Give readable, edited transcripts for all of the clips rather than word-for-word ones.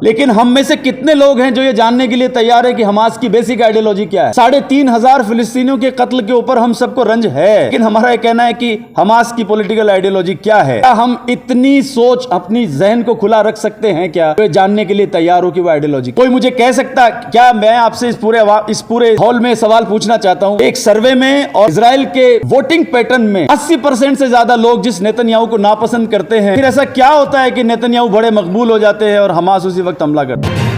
लेकिन हम में से कितने लोग हैं जो ये जानने के लिए तैयार है कि हमास की बेसिक आइडियोलॉजी क्या है। 3,500 फिलिस्तीनियों के कत्ल के ऊपर हम सबको रंज है, लेकिन हमारा ये कहना है कि हमास की पॉलिटिकल आइडियोलॉजी क्या है। क्या हम इतनी सोच अपनी जहन को खुला रख सकते हैं क्या तो ये जानने के लिए तैयार हो कि वो आइडियोलॉजी। कोई मुझे कह सकता क्या? मैं आपसे इस पूरे हॉल में सवाल पूछना चाहता हूं। एक सर्वे में और इजराइल के वोटिंग पैटर्न में 80% से ज्यादा लोग जिस नेतन्याहू को नापसंद करते हैं, फिर ऐसा क्या होता है कि नेतन्याहू बड़े मकबूल हो जाते हैं और हमास उसी वक्त हमला करते हैं।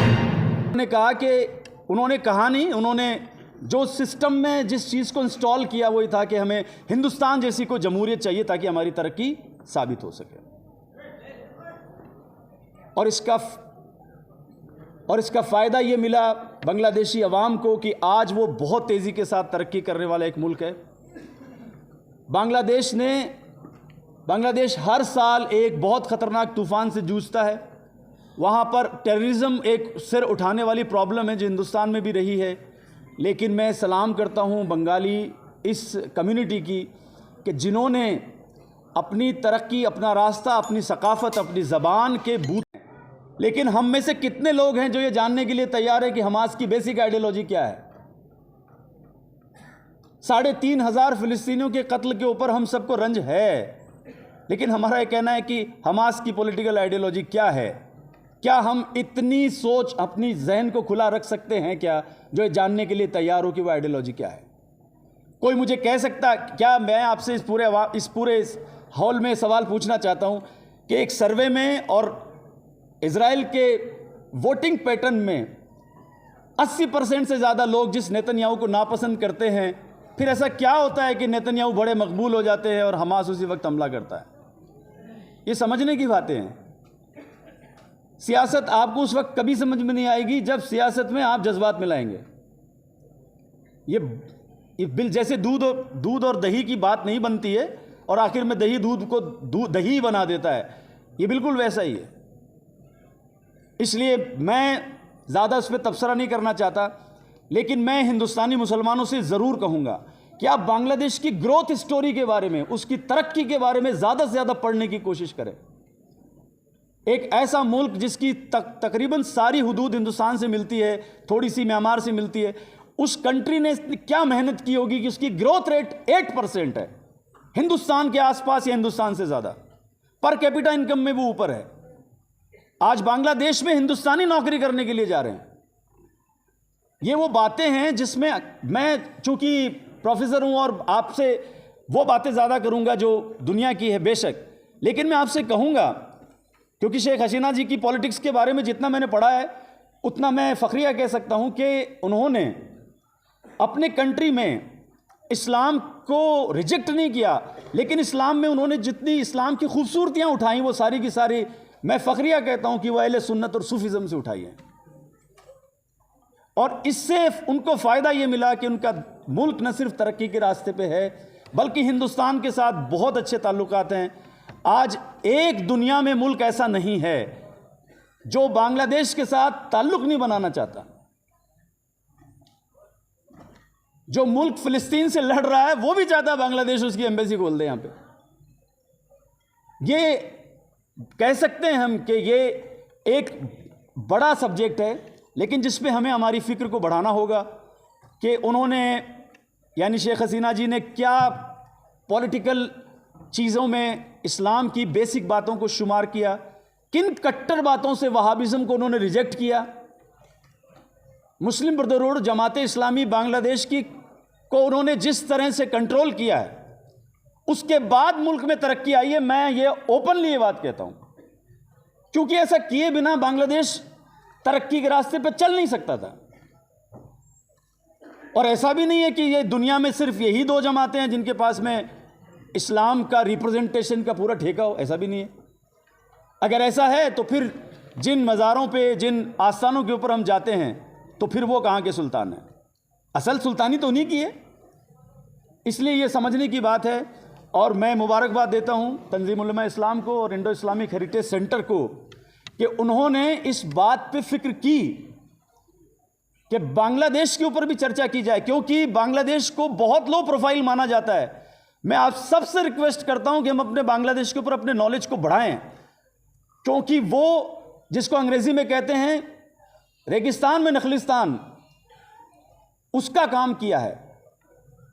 उन्होंने जो सिस्टम में जिस चीज को इंस्टॉल किया वही था कि हमें हिंदुस्तान जैसी कोई जमहूरियत चाहिए ताकि हमारी तरक्की साबित हो सके। और इसका फायदा ये मिला बांग्लादेशी अवाम को कि आज वो बहुत तेजी के साथ तरक्की करने वाला एक मुल्क है। बांग्लादेश हर साल एक बहुत खतरनाक तूफान से जूझता है। वहाँ पर टेररिज्म एक सिर उठाने वाली प्रॉब्लम है जो हिंदुस्तान में भी रही है। लेकिन मैं सलाम करता हूँ बंगाली इस कम्युनिटी की कि जिन्होंने अपनी तरक्की, अपना रास्ता, अपनी सकाफ़त, अपनी ज़बान के बूत। लेकिन हम में से कितने लोग हैं जो ये जानने के लिए तैयार है कि हमास की बेसिक आइडियोलॉजी क्या है। 3,500 फिलिस्तीनियों के कत्ल के ऊपर हम सबको रंज है, लेकिन हमारा ये कहना है कि हमास की पॉलिटिकल आइडियोलॉजी क्या है। क्या हम इतनी सोच अपनी जहन को खुला रख सकते हैं क्या जो ये जानने के लिए तैयार हो कि वो आइडियोलॉजी क्या है। कोई मुझे कह सकता क्या? मैं आपसे इस पूरे हॉल में सवाल पूछना चाहता हूं कि एक सर्वे में और इजराइल के वोटिंग पैटर्न में 80% से ज़्यादा लोग जिस नेतन्याहू को नापसंद करते हैं, फिर ऐसा क्या होता है कि नेतन्याहू बड़े मकबूल हो जाते हैं और हमास उसी वक्त हमला करता है। ये समझने की बातें हैं। सियासत आपको उस वक्त कभी समझ में नहीं आएगी जब सियासत में आप जज्बात मिलाएंगे। ये बिल जैसे दूध और दही की बात नहीं बनती है और आखिर में दही दूध को दही बना देता है, ये बिल्कुल वैसा ही है। इसलिए मैं ज़्यादा उस पर तबसरा नहीं करना चाहता, लेकिन मैं हिंदुस्तानी मुसलमानों से ज़रूर कहूँगा कि आप बांग्लादेश की ग्रोथ स्टोरी के बारे में, उसकी तरक्की के बारे में ज़्यादा से ज़्यादा पढ़ने की कोशिश करें। एक ऐसा मुल्क जिसकी तकरीबन सारी हुदूद हिंदुस्तान से मिलती है, थोड़ी सी म्यांमार से मिलती है, उस कंट्री ने क्या मेहनत की होगी कि उसकी ग्रोथ रेट 8% है। हिंदुस्तान के आसपास या हिंदुस्तान से ज़्यादा पर कैपिटा इनकम में वो ऊपर है। आज बांग्लादेश में हिंदुस्तानी नौकरी करने के लिए जा रहे हैं। ये वो बातें हैं जिसमें मैं चूंकि प्रोफेसर हूं और आपसे वो बातें ज़्यादा करूंगा जो दुनिया की है बेशक, लेकिन मैं आपसे कहूंगा क्योंकि शेख हसीना जी की पॉलिटिक्स के बारे में जितना मैंने पढ़ा है उतना मैं फ़ख्रिया कह सकता हूं कि उन्होंने अपने कंट्री में इस्लाम को रिजेक्ट नहीं किया, लेकिन इस्लाम में उन्होंने जितनी इस्लाम की खूबसूरतियां उठाई वो सारी की सारी मैं फ़ख्रिया कहता हूं कि वह अहले सुन्नत और सूफीज़म से उठाई है। और इससे उनको फ़ायदा ये मिला कि उनका मुल्क न सिर्फ तरक्की के रास्ते पे है बल्कि हिंदुस्तान के साथ बहुत अच्छे ताल्लुकात हैं। आज एक दुनिया में मुल्क ऐसा नहीं है जो बांग्लादेश के साथ ताल्लुक नहीं बनाना चाहता। जो मुल्क फिलिस्तीन से लड़ रहा है वो भी चाहता है बांग्लादेश उसकी एम्बेसी खोल दे यहां पे। ये कह सकते हैं हम कि ये एक बड़ा सब्जेक्ट है, लेकिन जिस पे हमें हमारी फिक्र को बढ़ाना होगा कि उन्होंने यानी शेख हसीना जी ने क्या पॉलिटिकल चीज़ों में इस्लाम की बेसिक बातों को शुमार किया, किन कट्टर बातों से वहाबिज़म को उन्होंने रिजेक्ट किया। मुस्लिम ब्रदरहुड जमात इस्लामी बांग्लादेश की को उन्होंने जिस तरह से कंट्रोल किया है उसके बाद मुल्क में तरक्की आई है। मैं ये ओपनली ये बात कहता हूं क्योंकि ऐसा किए बिना बांग्लादेश तरक्की के रास्ते पर चल नहीं सकता था। और ऐसा भी नहीं है कि ये दुनिया में सिर्फ यही 2 जमातें हैं जिनके पास में इस्लाम का रिप्रेजेंटेशन का पूरा ठेका हो, ऐसा भी नहीं है। अगर ऐसा है तो फिर जिन मज़ारों पे, जिन आस्थानों के ऊपर हम जाते हैं तो फिर वो कहाँ के सुल्तान हैं? असल सुल्तानी तो उन्हीं की है। इसलिए ये समझने की बात है और मैं मुबारकबाद देता हूँ तंजीम उलमा इस्लाम को और इंडो इस्लामिक हेरिटेज सेंटर को कि उन्होंने इस बात पे फिक्र की कि बांग्लादेश के ऊपर भी चर्चा की जाए, क्योंकि बांग्लादेश को बहुत लो प्रोफाइल माना जाता है। मैं आप सबसे रिक्वेस्ट करता हूं कि हम अपने बांग्लादेश के ऊपर अपने नॉलेज को बढ़ाएं, क्योंकि वो जिसको अंग्रेजी में कहते हैं रेगिस्तान में नखलिस्तान, उसका काम किया है।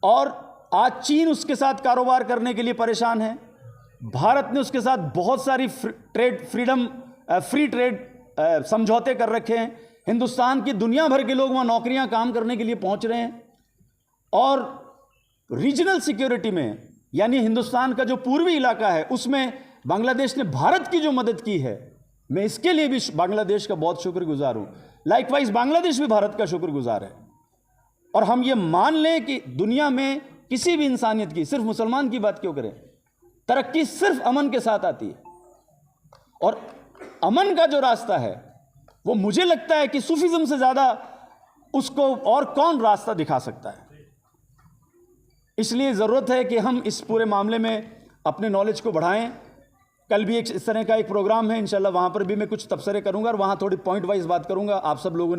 और आज चीन उसके साथ कारोबार करने के लिए परेशान है। भारत ने उसके साथ बहुत सारी फ्री ट्रेड समझौते कर रखे हैं। हिंदुस्तान की दुनिया भर के लोग वहाँ नौकरियां काम करने के लिए पहुंच रहे हैं। और रीजनल सिक्योरिटी में, यानी हिंदुस्तान का जो पूर्वी इलाका है, उसमें बांग्लादेश ने भारत की जो मदद की है, मैं इसके लिए भी बांग्लादेश का बहुत शुक्रगुजार हूं। लाइकवाइज बांग्लादेश भी भारत का शुक्रगुजार है। और हम ये मान लें कि दुनिया में किसी भी इंसानियत की, सिर्फ मुसलमान की बात क्यों करें, तरक्की सिर्फ अमन के साथ आती है। और अमन का जो रास्ता है वो मुझे लगता है कि सूफिज्म से ज्यादा उसको और कौन रास्ता दिखा सकता है। इसलिए जरूरत है कि हम इस पूरे मामले में अपने नॉलेज को बढ़ाएं। कल भी एक इस तरह का एक प्रोग्राम है, इंशाल्लाह वहां पर भी मैं कुछ तबसरे करूंगा और वहां थोड़ी पॉइंट वाइज बात करूंगा। आप सब लोगों ने